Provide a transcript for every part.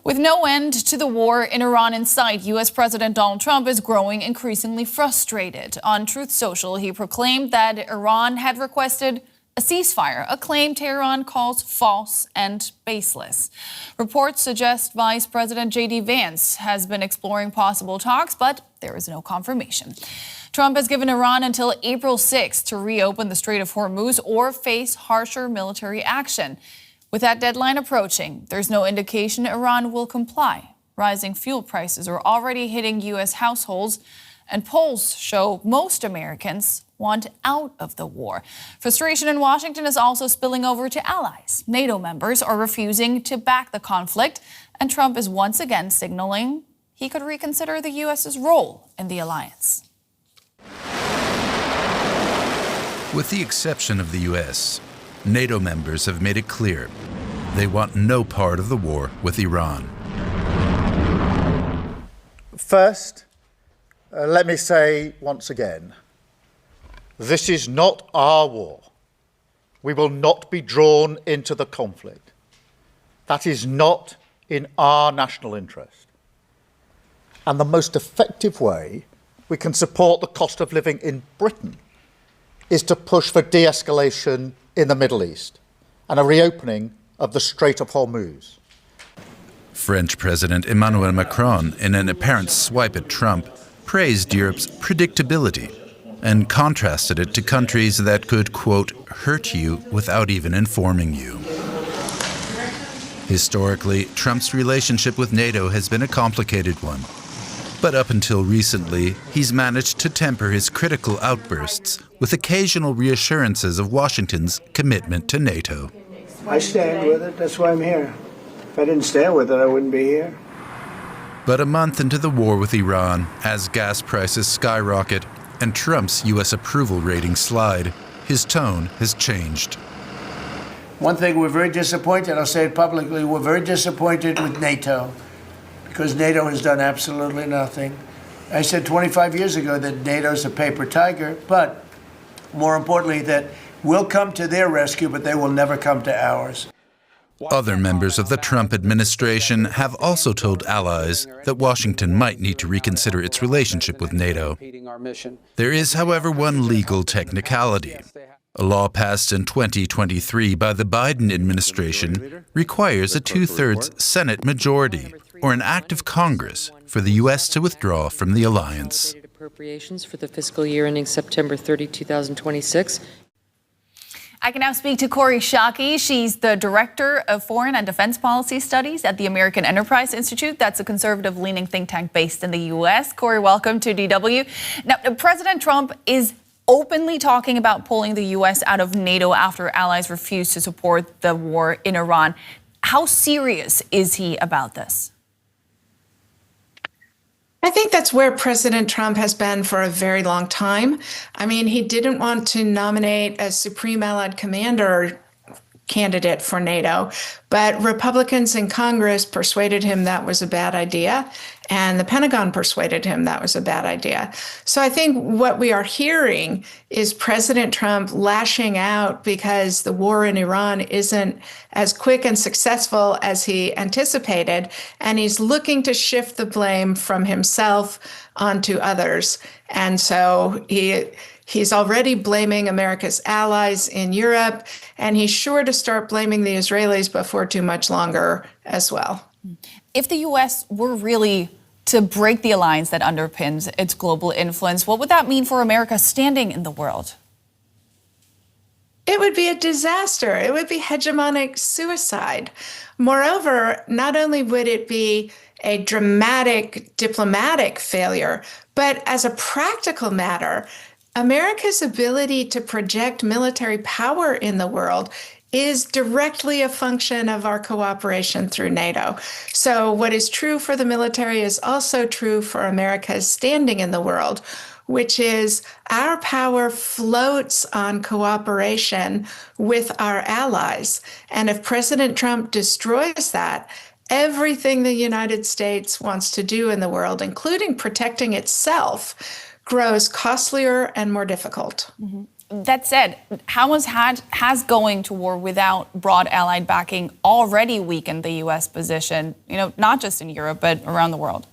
With no end to the war in Iran in sight, U.S. President Donald Trump is growing increasingly frustrated. On Truth Social, he proclaimed that Iran had requested a ceasefire, a claim Tehran calls false and baseless. Reports suggest Vice President J.D. Vance has been exploring possible talks, but there is no confirmation. Trump has given Iran until April 6th to reopen the Strait of Hormuz or face harsher military action. With that deadline approaching, there's no indication Iran will comply. Rising fuel prices are already hitting U.S. households, and polls show most Americans want out of the war. Frustration in Washington is also spilling over to allies. NATO members are refusing to back the conflict, and Trump is once again signaling he could reconsider the U.S.'s role in the alliance. With the exception of the U.S., NATO members have made it clear they want no part of the war with Iran. First, let me say once again, this is not our war. We will not be drawn into the conflict. That is not in our national interest. And the most effective way we can support the cost of living in Britain is to push for de-escalation in the Middle East and a reopening of the Strait of Hormuz. French President Emmanuel Macron, in an apparent swipe at Trump, praised Europe's predictability and contrasted it to countries that could, quote, hurt you without even informing you. Historically, Trump's relationship with NATO has been a complicated one. But up until recently, he's managed to temper his critical outbursts with occasional reassurances of Washington's commitment to NATO. I stand with it. That's why I'm here. If I didn't stand with it, I wouldn't be here. But a month into the war with Iran, as gas prices skyrocket and Trump's U.S. approval ratings slide, his tone has changed. One thing we're very disappointed, I'll say it publicly, we're very disappointed with NATO because NATO has done absolutely nothing. I said 25 years ago that NATO's a paper tiger, but more importantly that we'll come to their rescue, but they will never come to ours. Other members of the Trump administration have also told allies that Washington might need to reconsider its relationship with NATO. There is, however, one legal technicality. A law passed in 2023 by the Biden administration requires a two-thirds Senate majority or an act of Congress for the U.S. to withdraw from the alliance. Appropriations for the fiscal year ending September 30, 2026. I can now speak to Kori Schake. She's the Director of Foreign and Defense Policy Studies at the American Enterprise Institute. That's a conservative-leaning think tank based in the U.S. Kori, welcome to DW. Now, President Trump is openly talking about pulling the U.S. out of NATO after allies refuse to support the war in Iran. How serious is he about this? I think that's where President Trump has been for a very long time. I mean, he didn't want to nominate a Supreme Allied Commander candidate for NATO, but Republicans in Congress persuaded him that was a bad idea, and the Pentagon persuaded him that was a bad idea. So I think what we are hearing is President Trump lashing out because the war in Iran isn't as quick and successful as he anticipated, and he's looking to shift the blame from himself onto others. And so he's already blaming America's allies in Europe, and he's sure to start blaming the Israelis before too much longer as well. If the U.S. were really to break the alliance that underpins its global influence, what would that mean for America's standing in the world? It would be a disaster. It would be hegemonic suicide. Moreover, not only would it be a dramatic diplomatic failure, but as a practical matter, America's ability to project military power in the world is directly a function of our cooperation through NATO. So what is true for the military is also true for America's standing in the world, which is our power floats on cooperation with our allies. And if President Trump destroys that, everything the United States wants to do in the world, including protecting itself, grows costlier and more difficult. Mm-hmm. That said, has going to war without broad allied backing already weakened the U.S. position, not just in Europe, but around the world?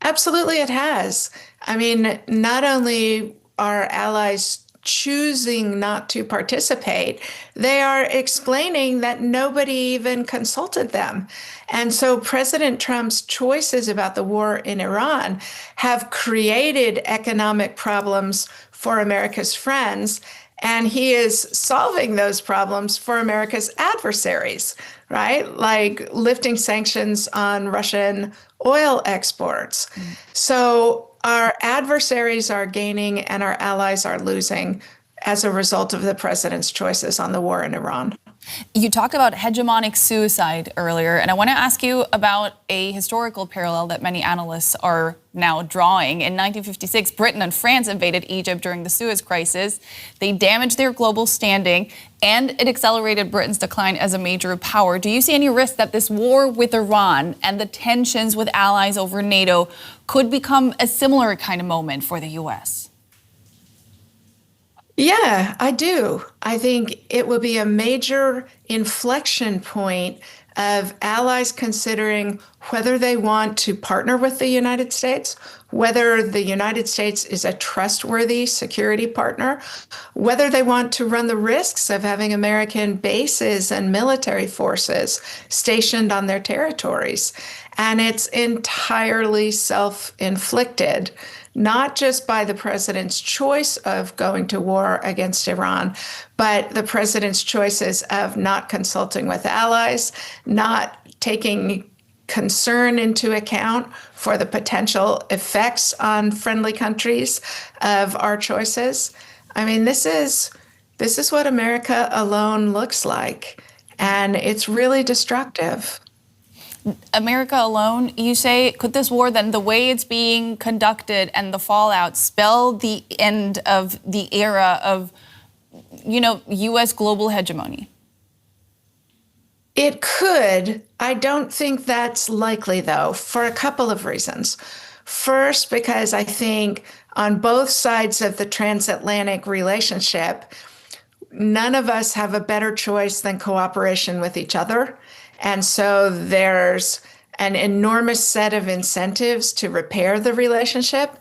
Absolutely, it has. I mean, not only are allies choosing not to participate, they are explaining that nobody even consulted them. And so President Trump's choices about the war in Iran have created economic problems for America's friends, and he is solving those problems for America's adversaries, right? Like lifting sanctions on Russian oil exports. So our adversaries are gaining and our allies are losing as a result of the president's choices on the war in Iran. You talked about hegemonic suicide earlier, and I want to ask you about a historical parallel that many analysts are now drawing. In 1956, Britain and France invaded Egypt during the Suez crisis. They damaged their global standing, and it accelerated Britain's decline as a major power. Do you see any risk that this war with Iran and the tensions with allies over NATO could become a similar kind of moment for the U.S.? Yeah, I do. I think it will be a major inflection point of allies considering whether they want to partner with the United States, whether the United States is a trustworthy security partner, whether they want to run the risks of having American bases and military forces stationed on their territories. And it's entirely self-inflicted, not just by the president's choice of going to war against Iran, but the president's choices of not consulting with allies, not taking concern into account for the potential effects on friendly countries of our choices. I mean, this is what America alone looks like, and it's really destructive. America alone, you say, could this war then, the way it's being conducted and the fallout, spell the end of the era of, U.S. global hegemony? It could. I don't think that's likely, though, for a couple of reasons. First, because I think on both sides of the transatlantic relationship, none of us have a better choice than cooperation with each other. And so there's an enormous set of incentives to repair the relationship.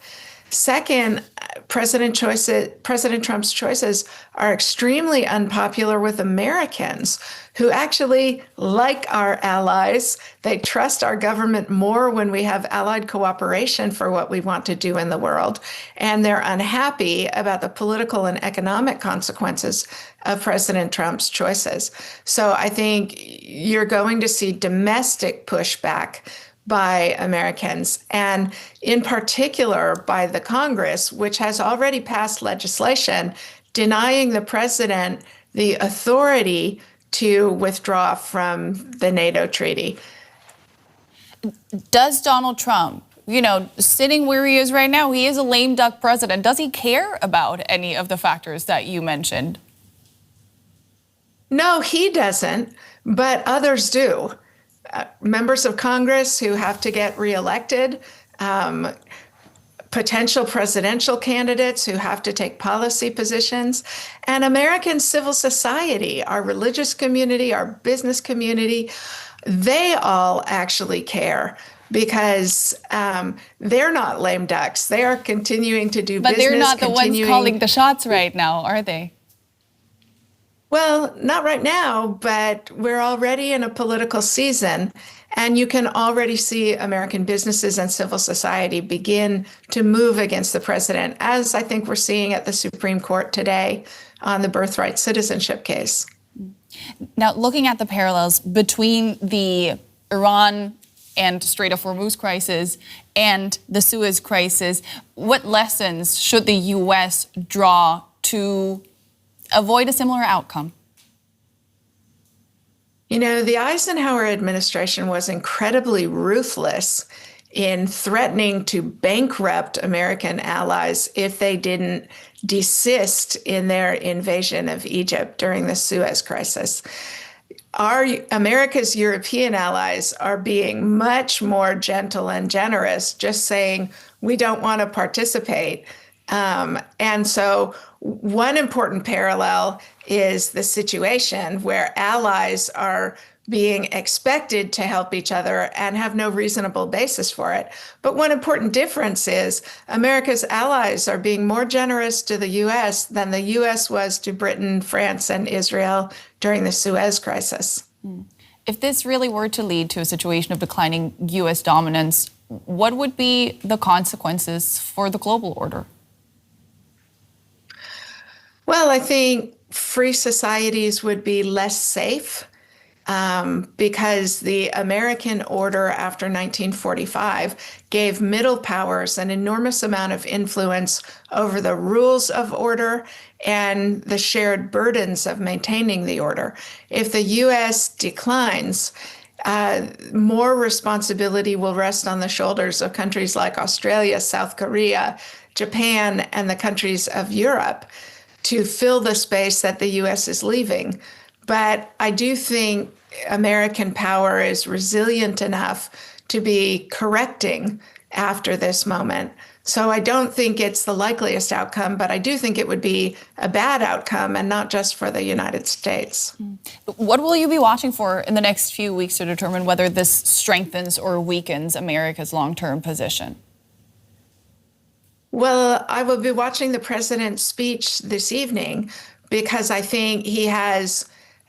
Second, President Trump's choices are extremely unpopular with Americans who actually like our allies. They trust our government more when we have allied cooperation for what we want to do in the world. And they're unhappy about the political and economic consequences of President Trump's choices. So I think you're going to see domestic pushback by Americans, and in particular by the Congress, which has already passed legislation denying the president the authority to withdraw from the NATO treaty. Does Donald Trump, sitting where he is right now, he is a lame duck president, does he care about any of the factors that you mentioned? No, he doesn't, but others do. Members of Congress who have to get reelected, potential presidential candidates who have to take policy positions, and American civil society, our religious community, our business community, they all actually care because they're not lame ducks. They are continuing to do business. But they're not the ones calling the shots right now, are they? Well, not right now, but we're already in a political season, and you can already see American businesses and civil society begin to move against the president, as I think we're seeing at the Supreme Court today on the birthright citizenship case. Now, looking at the parallels between the Iran and Strait of Hormuz crisis and the Suez crisis, what lessons should the U.S. draw to avoid a similar outcome? The Eisenhower administration was incredibly ruthless in threatening to bankrupt American allies if they didn't desist in their invasion of Egypt during the Suez crisis. America's European allies are being much more gentle and generous, just saying, we don't want to participate, And so one important parallel is the situation where allies are being expected to help each other and have no reasonable basis for it. But one important difference is America's allies are being more generous to the U.S. than the U.S. was to Britain, France, and Israel during the Suez crisis. If this really were to lead to a situation of declining U.S. dominance, what would be the consequences for the global order? Well, I think free societies would be less safe because the American order after 1945 gave middle powers an enormous amount of influence over the rules of order and the shared burdens of maintaining the order. If the U.S. declines, more responsibility will rest on the shoulders of countries like Australia, South Korea, Japan, and the countries of Europe to fill the space that the U.S. is leaving. But I do think American power is resilient enough to be correcting after this moment. So I don't think it's the likeliest outcome, but I do think it would be a bad outcome, and not just for the United States. What will you be watching for in the next few weeks to determine whether this strengthens or weakens America's long-term position? Well, I will be watching the president's speech this evening because I think he has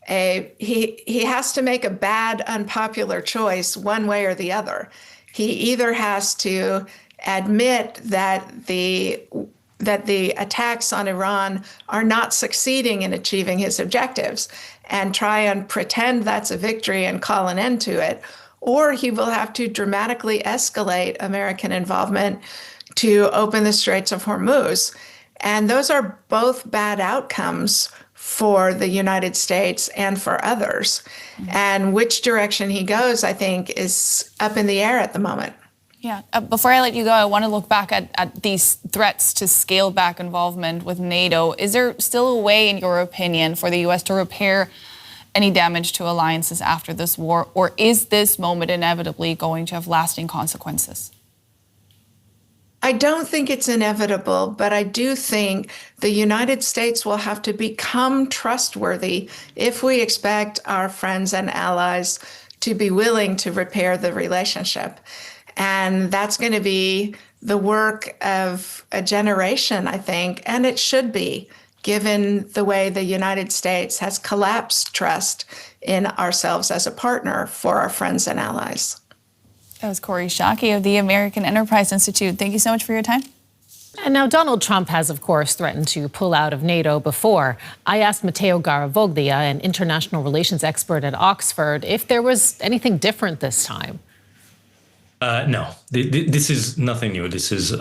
to make a bad, unpopular choice one way or the other. He either has to admit that the attacks on Iran are not succeeding in achieving his objectives and try and pretend that's a victory and call an end to it, or he will have to dramatically escalate American involvement to open the Straits of Hormuz. And those are both bad outcomes for the United States and for others. And which direction he goes, I think, is up in the air at the moment. Yeah. Before I let you go, I want to look back at these threats to scale back involvement with NATO. Is there still a way, in your opinion, for the U.S. to repair any damage to alliances after this war? Or is this moment inevitably going to have lasting consequences? I don't think it's inevitable, but I do think the United States will have to become trustworthy if we expect our friends and allies to be willing to repair the relationship. And that's going to be the work of a generation, I think, and it should be, given the way the United States has collapsed trust in ourselves as a partner for our friends and allies. That was Kori Schake of the American Enterprise Institute. Thank you so much for your time. And now Donald Trump has, of course, threatened to pull out of NATO before. I asked Matteo Garavoglia, an international relations expert at Oxford, if there was anything different this time. No, this is nothing new. This is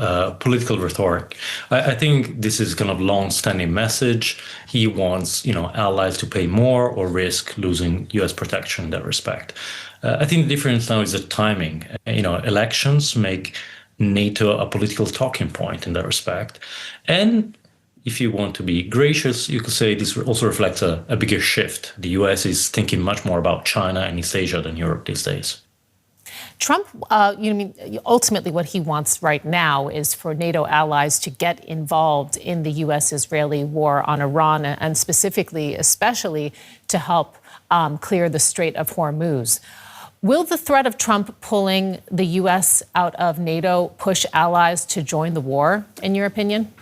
political rhetoric. I think this is kind of long-standing message. He wants, allies to pay more or risk losing U.S. protection in that respect. I think the difference now is the timing. Elections make NATO a political talking point in that respect. And if you want to be gracious, you could say this also reflects a bigger shift. The U.S. is thinking much more about China and East Asia than Europe these days. Trump, ultimately what he wants right now is for NATO allies to get involved in the U.S.-Israeli war on Iran, and especially to help clear the Strait of Hormuz. Will the threat of Trump pulling the U.S. out of NATO push allies to join the war, in your opinion?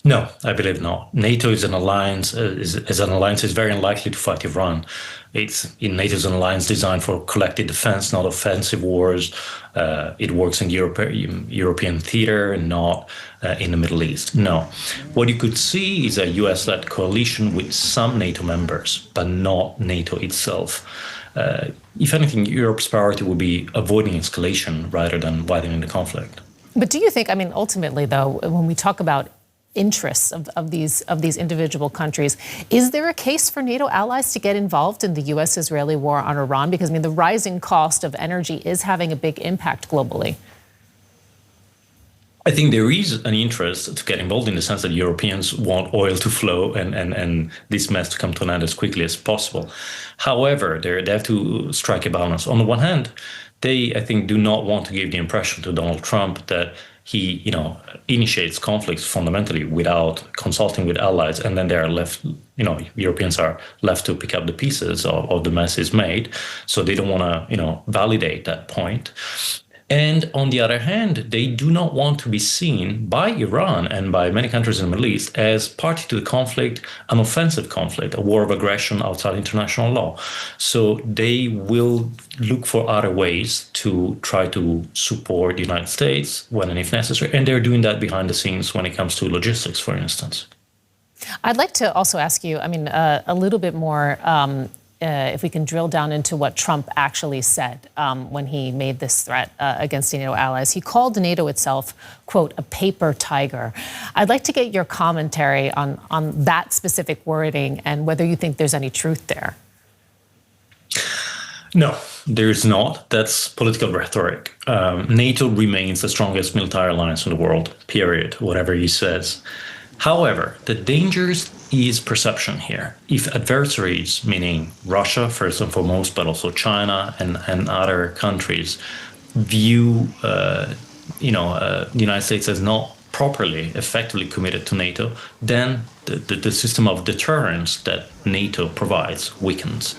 No, I believe not. NATO is an alliance. Is very unlikely to fight Iran. NATO's an alliance designed for collective defense, not offensive wars. It works in the European theater and not in the Middle East. No. What you could see is a US-led coalition with some NATO members, but not NATO itself. If anything, Europe's priority would be avoiding escalation rather than widening the conflict. But do you think, ultimately, though, when we talk about interests of these individual countries, is there a case for NATO allies to get involved in the U.S.-Israeli war on Iran? Because, the rising cost of energy is having a big impact globally. I think there is an interest to get involved in the sense that Europeans want oil to flow and this mess to come to an end as quickly as possible. However, they have to strike a balance. On the one hand, they, I think, do not want to give the impression to Donald Trump that he, initiates conflicts fundamentally without consulting with allies, and then they are left, Europeans are left to pick up the pieces of the mess he's made. So they don't want to, validate that point. And on the other hand, they do not want to be seen by Iran and by many countries in the Middle East as party to the conflict, an offensive conflict, a war of aggression outside international law. So they will look for other ways to try to support the United States when and if necessary. And they're doing that behind the scenes when it comes to logistics, for instance. I'd like to also ask you, a little bit more, if we can drill down into what Trump actually said when he made this threat against NATO allies. He called NATO itself, quote, a paper tiger. I'd like to get your commentary on that specific wording and whether you think there's any truth there. No, there's not. That's political rhetoric. NATO remains the strongest military alliance in the world, period, whatever he says. However, the dangers is perception here. If adversaries, meaning Russia first and foremost, but also China and other countries, view the United States as not properly, effectively committed to NATO, then the system of deterrence that NATO provides weakens.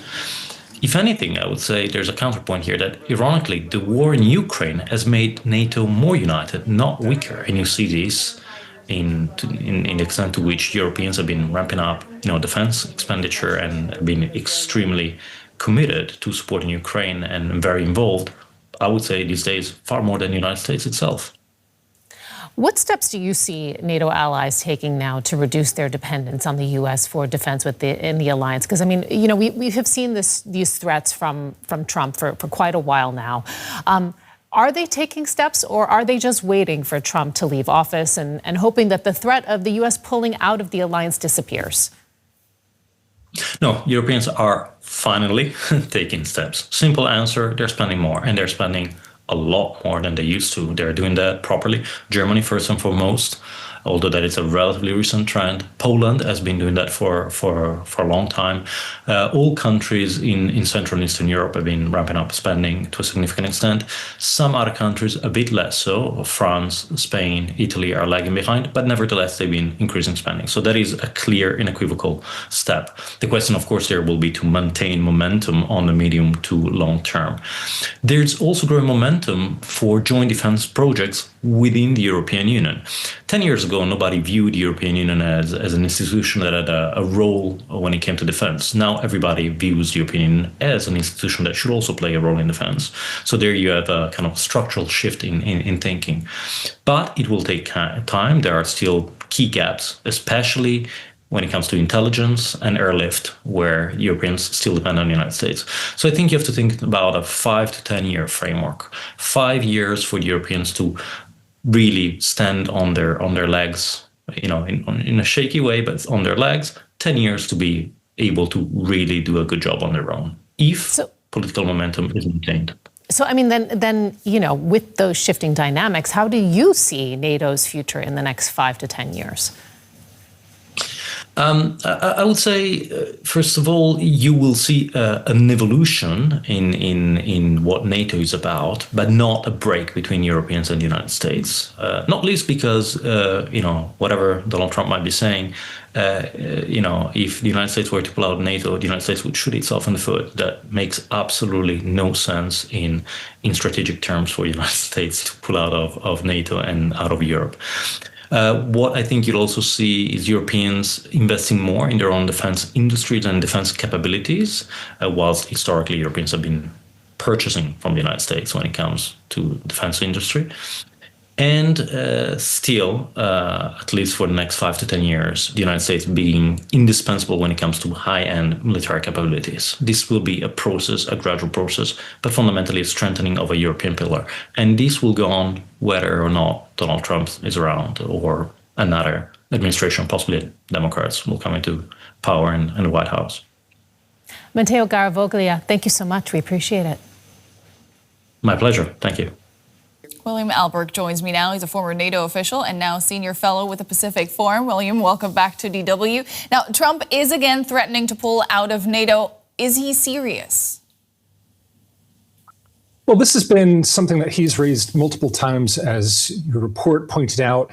If anything, I would say there's a counterpoint here that, ironically, the war in Ukraine has made NATO more united, not weaker. And you see this in the extent to which Europeans have been ramping up, defense expenditure and been extremely committed to supporting Ukraine and very involved, I would say these days, far more than the United States itself. What steps do you see NATO allies taking now to reduce their dependence on the U.S. for defense in the alliance? Because, we have seen these threats from Trump for quite a while now. Are they taking steps, or are they just waiting for Trump to leave office and hoping that the threat of the U.S. pulling out of the alliance disappears? No, Europeans are finally taking steps. Simple answer, they're spending more, and they're spending a lot more than they used to. They're doing that properly. Germany, first and foremost, although that is a relatively recent trend. Poland has been doing that for a long time. All countries in Central and Eastern Europe have been ramping up spending to a significant extent. Some other countries a bit less so. France, Spain, Italy are lagging behind, but nevertheless they've been increasing spending. So that is a clear, unequivocal step. The question, of course, there will be to maintain momentum on the medium to long term. There's also growing momentum for joint defense projects within the European Union. 10 years ago, nobody viewed the European Union as an institution that had a role when it came to defense. Now everybody views the European Union as an institution that should also play a role in defense. So there you have a kind of structural shift in thinking. But it will take time. There are still key gaps, especially when it comes to intelligence and airlift, where Europeans still depend on the United States. So I think you have to think about a 5 to 10 year framework. 5 years for the Europeans to really stand on their legs, in a shaky way, but on their legs. 10 years to be able to really do a good job on their own, if political momentum is maintained. So, then with those shifting dynamics, how do you see NATO's future in the next 5 to 10 years? I would say, first of all, you will see an evolution in what NATO is about, but not a break between Europeans and the United States. Not least because, whatever Donald Trump might be saying, if the United States were to pull out of NATO, the United States would shoot itself in the foot. That makes absolutely no sense in strategic terms for the United States to pull out of NATO and out of Europe. What I think you'll also see is Europeans investing more in their own defense industries and defense capabilities, whilst historically Europeans have been purchasing from the United States when it comes to defense industry. And still, at least for the next 5 to 10 years, the United States being indispensable when it comes to high-end military capabilities. This will be a process, a gradual process, but fundamentally a strengthening of a European pillar. And this will go on whether or not Donald Trump is around or another administration, possibly Democrats, will come into power in the White House. Matteo Garavoglia, thank you so much. We appreciate it. My pleasure. Thank you. William Alberque joins me now. He's a former NATO official and now senior fellow with the Pacific Forum. William, welcome back to DW. Now, Trump is again threatening to pull out of NATO. Is he serious? Well, this has been something that he's raised multiple times, as your report pointed out.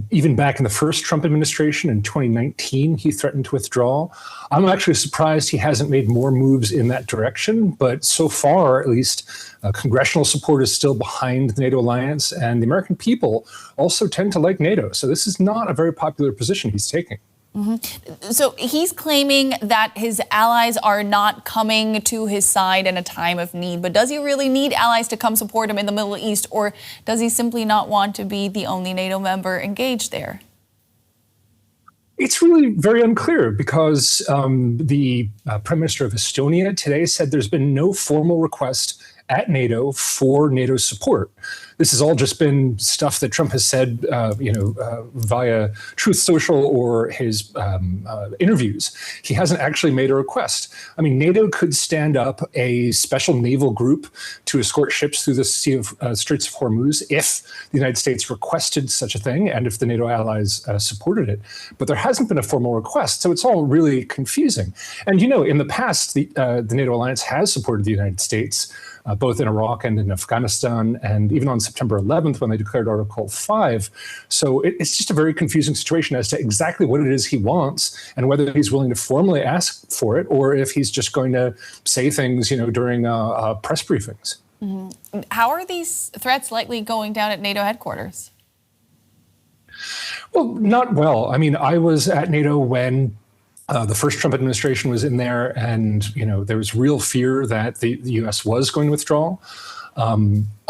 Even back in the first Trump administration in 2019, he threatened to withdraw. I'm actually surprised he hasn't made more moves in that direction. But so far, at least, congressional support is still behind the NATO alliance. And the American people also tend to like NATO. So this is not a very popular position he's taking. Mm-hmm. So he's claiming that his allies are not coming to his side in a time of need. But does he really need allies to come support him in the Middle East? Or does he simply not want to be the only NATO member engaged there? It's really very unclear because the Prime Minister of Estonia today said there's been no formal request at NATO for NATO support. This has all just been stuff that Trump has said, via Truth Social or his interviews. He hasn't actually made a request. I mean, NATO could stand up a special naval group to escort ships through the Straits of Hormuz if the United States requested such a thing and if the NATO allies supported it. But there hasn't been a formal request, so it's all really confusing. And, in the past, the NATO alliance has supported the United States, both in Iraq and in Afghanistan, and even on September 11th when they declared Article 5. So it's just a very confusing situation as to exactly what it is he wants and whether he's willing to formally ask for it or if he's just going to say things, during press briefings. Mm-hmm. How are these threats likely going down at NATO headquarters? Well, not well. I mean, I was at NATO when the first Trump administration was in there, and there was real fear that the U.S. was going to withdraw.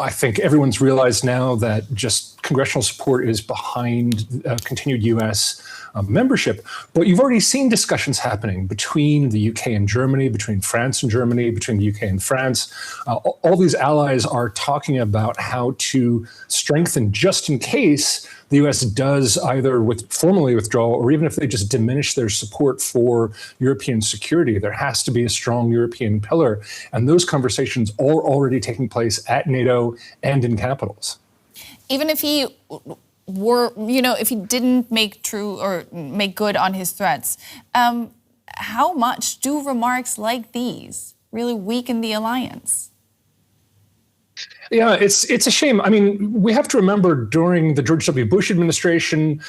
I think everyone's realized now that just congressional support is behind continued U.S. Membership. But you've already seen discussions happening between the UK and Germany, between France and Germany, between the UK and France. All these allies are talking about how to strengthen just in case the U.S. does either formally withdraw or even if they just diminish their support for European security. There has to be a strong European pillar. And those conversations are already taking place at NATO and in capitals. Even if he if he didn't make good on his threats, how much do remarks like these really weaken the alliance? Yeah, it's a shame. I mean, we have to remember during the George W. Bush administration,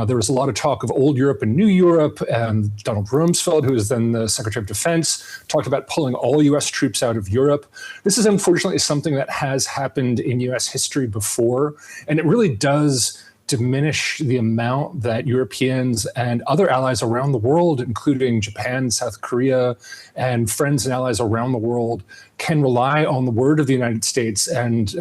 there was a lot of talk of old Europe and new Europe, and Donald Rumsfeld, who was then the Secretary of Defense, talked about pulling all U.S. troops out of Europe. This is unfortunately something that has happened in U.S. history before, and it really does diminish the amount that Europeans and other allies around the world, including Japan, South Korea, and friends and allies around the world, can rely on the word of the United States and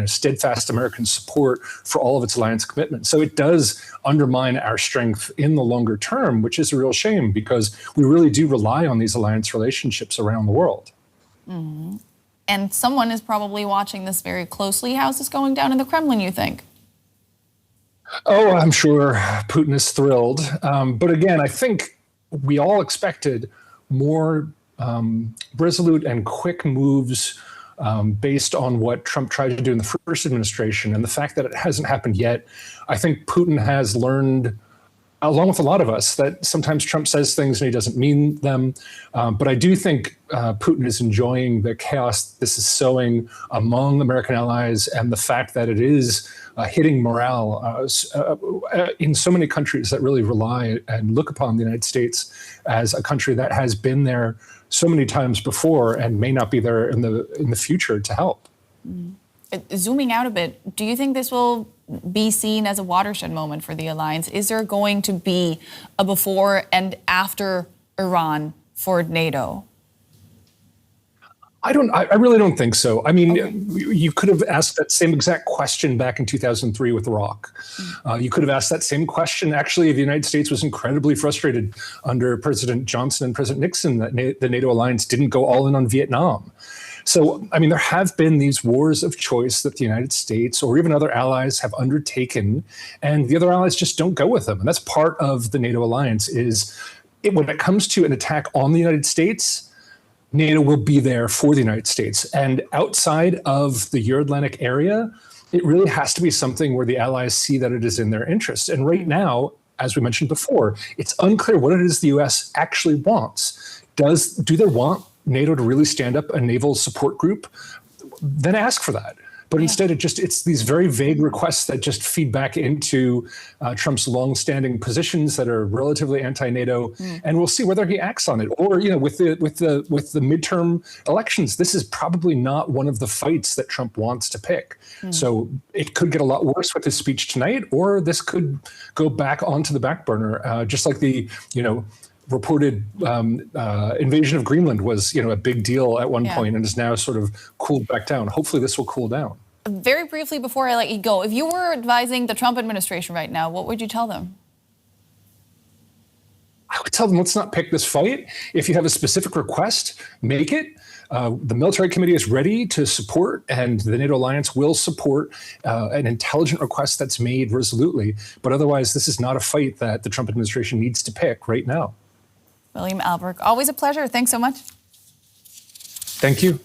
steadfast American support for all of its alliance commitments. So it does undermine our strength in the longer term, which is a real shame because we really do rely on these alliance relationships around the world. Mm-hmm. And someone is probably watching this very closely. How's this going down in the Kremlin, you think? Oh, I'm sure Putin is thrilled. But again, I think we all expected more resolute and quick moves based on what Trump tried to do in the first administration. And the fact that it hasn't happened yet, I think Putin has learned, along with a lot of us, that sometimes Trump says things and he doesn't mean them. But I do think Putin is enjoying the chaos this is sowing among American allies and the fact that it is hitting morale in so many countries that really rely and look upon the United States as a country that has been there so many times before and may not be there in the future to help. Zooming out a bit, do you think this will be seen as a watershed moment for the alliance? Is there going to be a before and after Iran for NATO? I really don't think so. I mean, You could have asked that same exact question back in 2003 with Iraq. You could have asked that same question, actually, if the United States was incredibly frustrated under President Johnson and President Nixon that the NATO alliance didn't go all in on Vietnam. So, I mean, there have been these wars of choice that the United States or even other allies have undertaken, and the other allies just don't go with them. And that's part of the NATO alliance when it comes to an attack on the United States, NATO will be there for the United States. And outside of the Euro-Atlantic area, it really has to be something where the allies see that it is in their interest. And right now, as we mentioned before, it's unclear what it is the U.S. actually wants. Do they want NATO to really stand up a naval support group? then ask for that. But instead, it's these very vague requests that just feed back into Trump's longstanding positions that are relatively anti-NATO, and we'll see whether he acts on it. Or, with the midterm elections, this is probably not one of the fights that Trump wants to pick. So it could get a lot worse with his speech tonight, or this could go back onto the back burner, just like the reported invasion of Greenland was, a big deal at one point and is now sort of cooled back down. Hopefully this will cool down. Very briefly before I let you go, if you were advising the Trump administration right now, what would you tell them? I would tell them, let's not pick this fight. If you have a specific request, make it. The military committee is ready to support, and the NATO alliance will support an intelligent request that's made resolutely. But otherwise, this is not a fight that the Trump administration needs to pick right now. William Alberque, always a pleasure. Thanks so much. Thank you.